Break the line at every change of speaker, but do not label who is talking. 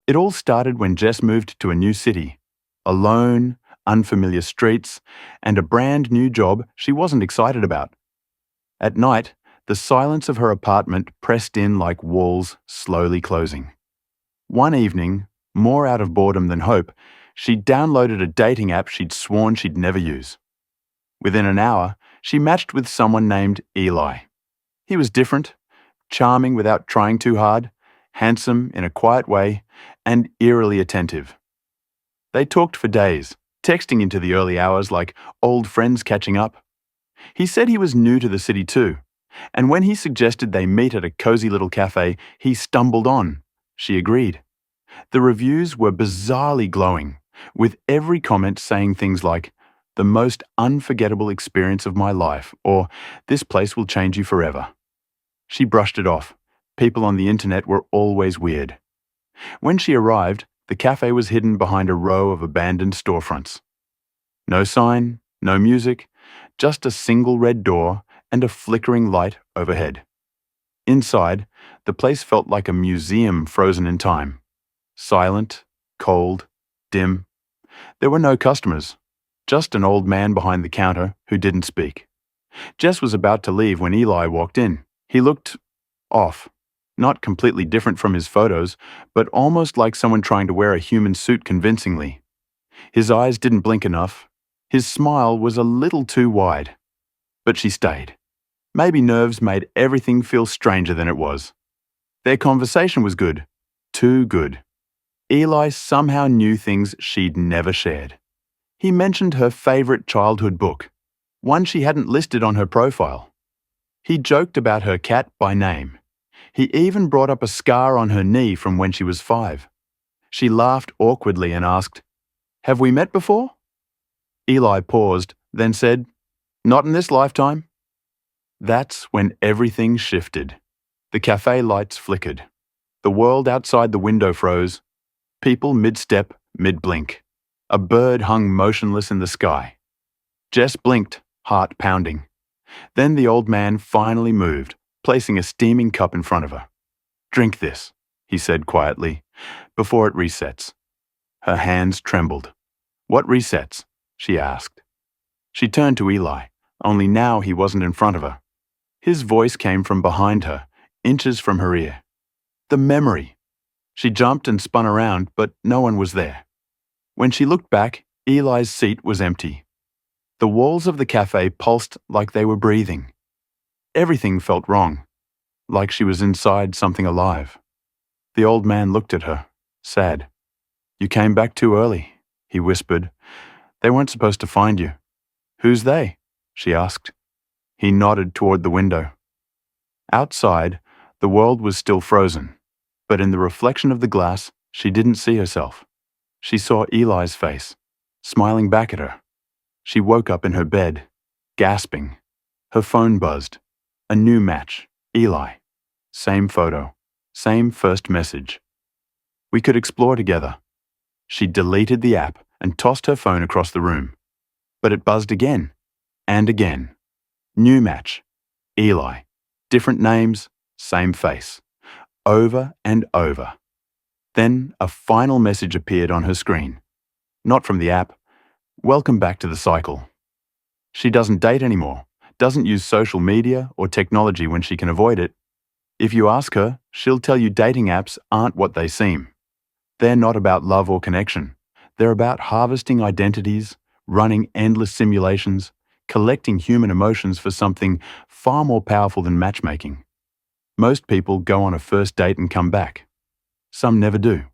It all started when Jess moved to a new city. Alone, unfamiliar streets, and a brand new job she wasn't excited about. At night, the silence of her apartment pressed in like walls slowly closing. One evening, more out of boredom than hope, she downloaded a dating app she'd sworn she'd never use. Within an hour, she matched with someone named Eli. He was different, charming without trying too hard, handsome in a quiet way, and eerily attentive. They talked for days, texting into the early hours like old friends catching up. He said he was new to the city too, and when he suggested they meet at a cozy little cafe, he stumbled on. She agreed. The reviews were bizarrely glowing, with every comment saying things like, "The most unforgettable experience of my life," or "This place will change you forever." She brushed it off. People on the internet were always weird. When she arrived, the cafe was hidden behind a row of abandoned storefronts. No sign, no music, just a single red door and a flickering light overhead. Inside, the place felt like a museum frozen in time. Silent, cold, dim. There were no customers, just an old man behind the counter who didn't speak. Jess was about to leave when Eli walked in. He looked off, not completely different from his photos, but almost like someone trying to wear a human suit convincingly. His eyes didn't blink enough. His smile was a little too wide. But she stayed. Maybe nerves made everything feel stranger than it was. Their conversation was good. Too good. Eli somehow knew things she'd never shared. He mentioned her favorite childhood book, one she hadn't listed on her profile. He joked about her cat by name. He even brought up a scar on her knee from when she was 5. She laughed awkwardly and asked, "Have we met before?" Eli paused, then said, "Not in this lifetime." That's when everything shifted. The cafe lights flickered. The world outside the window froze. People mid-step, mid-blink. A bird hung motionless in the sky. Jess blinked, heart pounding. Then the old man finally moved, placing a steaming cup in front of her. "Drink this," he said quietly, "before it resets." Her hands trembled. "What resets?" she asked. She turned to Eli, only now he wasn't in front of her. His voice came from behind her, inches from her ear. The memory. She jumped and spun around, but no one was there. When she looked back, Eli's seat was empty. The walls of the cafe pulsed like they were breathing. Everything felt wrong, like she was inside something alive. The old man looked at her, sad. "You came back too early," he whispered. "They weren't supposed to find you." "Who's they?" she asked. He nodded toward the window. Outside, the world was still frozen, but in the reflection of the glass, she didn't see herself. She saw Eli's face, smiling back at her. She woke up in her bed, gasping. Her phone buzzed. A new match. Eli. Same photo. Same first message. "We could explore together." She deleted the app and tossed her phone across the room. But it buzzed again, and again. New match. Eli. Different names, same face. Over and over. Then a final message appeared on her screen. Not from the app. "Welcome back to the cycle." She doesn't date anymore, doesn't use social media or technology when she can avoid it. If you ask her, she'll tell you dating apps aren't what they seem. They're not about love or connection. They're about harvesting identities, running endless simulations, collecting human emotions for something far more powerful than matchmaking. Most people go on a first date and come back. Some never do.